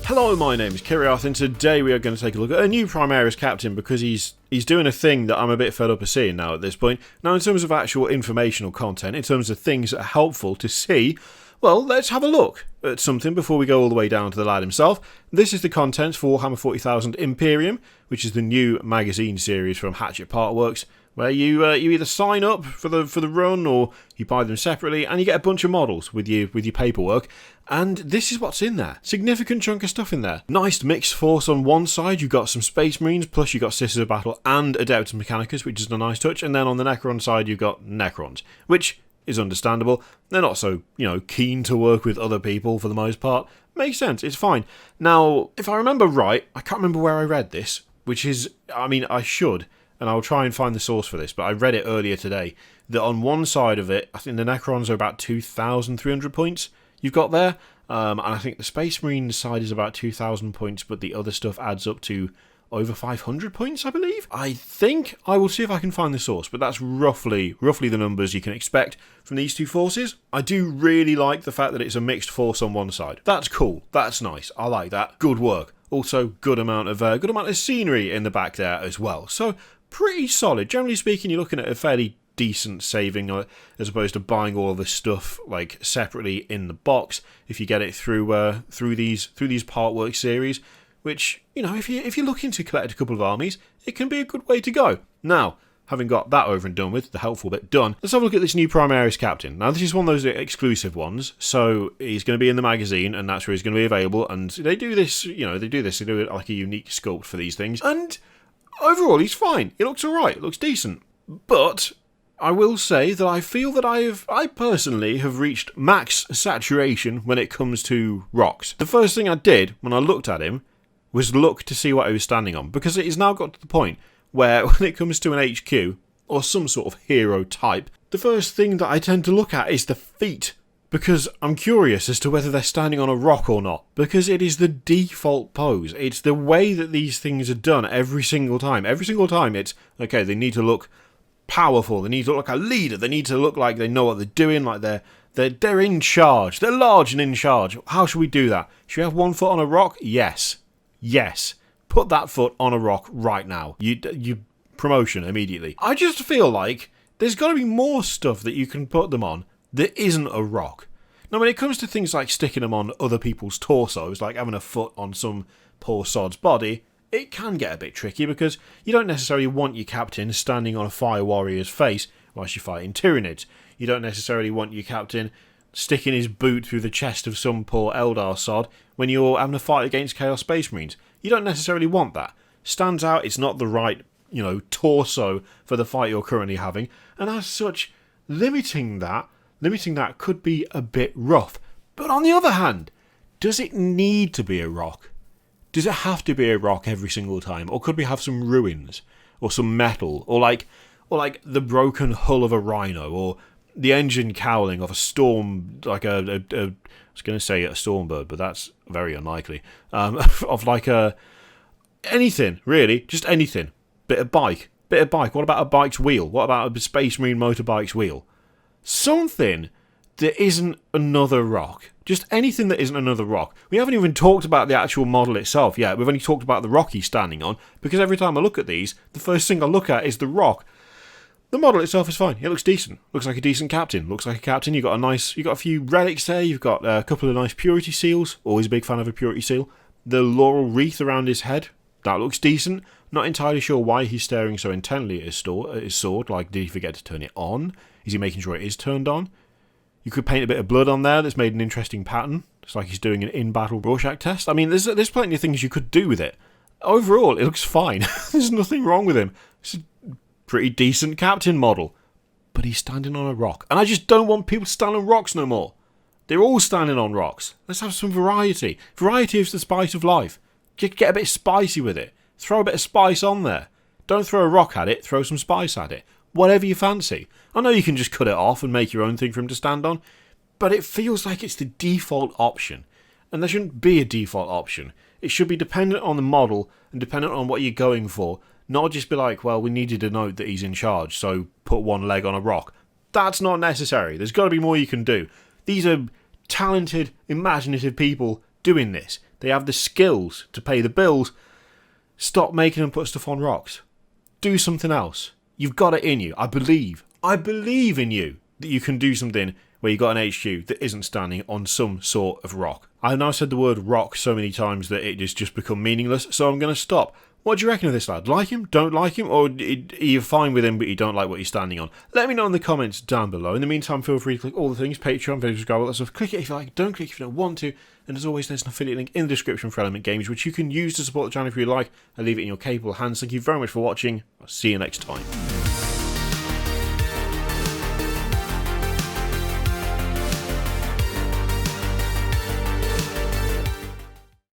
Hello, my name is Kiriath, and today we are going to take a look at a new Primaris captain because he's doing a thing that I'm a bit fed up of seeing now at this point. Now, in terms of actual informational content, in terms of things that are helpful to see, well, let's have a look at something before we go all the way down to the lad himself. This is the contents for Warhammer 40,000 Imperium, which is the new magazine series from Hatchet Partworks, where you either sign up for the run or you buy them separately, and you get a bunch of models with your paperwork. And this is what's in there. Significant chunk of stuff in there. Nice mixed force on one side. You've got some Space Marines, plus you've got Sisters of Battle and Adeptus Mechanicus, which is a nice touch. And then on the Necron side, you've got Necrons, which is understandable. They're not so, keen to work with other people for the most part. Makes sense, it's fine. Now, if I remember right, I can't remember where I read this, which is, I should, and I'll try and find the source for this, but I read it earlier today, that on one side of it, I think the Necrons are about 2,300 points you've got there, and I think the Space Marine side is about 2,000 points, but the other stuff adds up to over 500 points, I believe. I think I will see if I can find the source, but that's roughly the numbers you can expect from these two forces. I do really like the fact that it's a mixed force on one side. That's cool. That's nice. I like that. Good work. Also, good amount of scenery in the back there as well. So pretty solid. Generally speaking, you're looking at a fairly decent saving as opposed to buying all of this stuff like separately in the box if you get it through these Partworks series, which, if you're looking to collect a couple of armies, it can be a good way to go. Now, having got that over and done with, the helpful bit done, let's have a look at this new Primaris captain. Now, this is one of those exclusive ones, so he's going to be in the magazine, and that's where he's going to be available, and they do this, they do it like a unique sculpt for these things, and overall, he's fine. It looks alright, it looks decent. But I will say that I feel that I personally have reached max saturation when it comes to rocks. The first thing I did when I looked at him was look to see what he was standing on, because it has now got to the point where when it comes to an HQ, or some sort of hero type, the first thing that I tend to look at is the feet, because I'm curious as to whether they're standing on a rock or not, because it is the default pose. It's the way that these things are done every single time. Every single time it's, okay, they need to look powerful, they need to look like a leader, they need to look like they know what they're doing, like they're in charge, they're large and in charge. How should we do that? Should we have one foot on a rock? Yes. Put that foot on a rock right now. You promotion immediately. I just feel like there's got to be more stuff that you can put them on that isn't a rock. Now, when it comes to things like sticking them on other people's torsos, like having a foot on some poor sod's body, it can get a bit tricky because you don't necessarily want your captain standing on a fire warrior's face whilst you're fighting Tyranids. You don't necessarily want your captain sticking his boot through the chest of some poor Eldar sod when you're having a fight against Chaos Space Marines. You don't necessarily want that. Stands out, it's not the right, torso for the fight you're currently having, and as such, limiting that could be a bit rough. But on the other hand, does it need to be a rock? Does it have to be a rock every single time? Or could we have some ruins? Or some metal? Or like the broken hull of a rhino? Or the engine cowling of a storm, like I was going to say a stormbird, but that's very unlikely. Of like anything, really. Just anything. Bit of bike. What about a bike's wheel? What about a Space Marine motorbike's wheel? Something that isn't another rock. Just anything that isn't another rock. We haven't even talked about the actual model itself yet. We've only talked about the rock he's standing on, because every time I look at these, the first thing I look at is the rock. The model itself is fine. It looks decent. Looks like a decent captain. Looks like a captain. You've got a few relics there. You've got a couple of nice purity seals. Always a big fan of a purity seal. The laurel wreath around his head. That looks decent. Not entirely sure why he's staring so intently at his sword. Like, did he forget to turn it on? Is he making sure it is turned on? You could paint a bit of blood on there that's made an interesting pattern. It's like he's doing an in-battle Rorschach test. I mean, there's plenty of things you could do with it. Overall, it looks fine. There's nothing wrong with him. It's a pretty decent captain model. But he's standing on a rock. And I just don't want people to stand on rocks no more. They're all standing on rocks. Let's have some variety. Variety is the spice of life. Get a bit spicy with it. Throw a bit of spice on there. Don't throw a rock at it, throw some spice at it. Whatever you fancy. I know you can just cut it off and make your own thing for him to stand on, but it feels like it's the default option. And there shouldn't be a default option. It should be dependent on the model and dependent on what you're going for, not just be like, well, we needed to note that he's in charge, so put one leg on a rock. That's not necessary. There's got to be more you can do. These are talented, imaginative people doing this. they have the skills to pay the bills, stop making them put stuff on rocks. Do something else. You've got it in you. I believe in you that you can do something where you got an HQ that isn't standing on some sort of rock. I've now said the word rock so many times that it has just become meaningless, so I'm going to stop. What do you reckon of this lad? Like him? Don't like him? Or are you fine with him but you don't like what he's standing on? Let me know in the comments down below. In the meantime, feel free to click all the things, Patreon, video subscribe, all that stuff. Click it if you like, don't click if you don't want to. And as always, there's an affiliate link in the description for Element Games, which you can use to support the channel if you like. I leave it in your capable hands. Thank you very much for watching. I'll see you next time.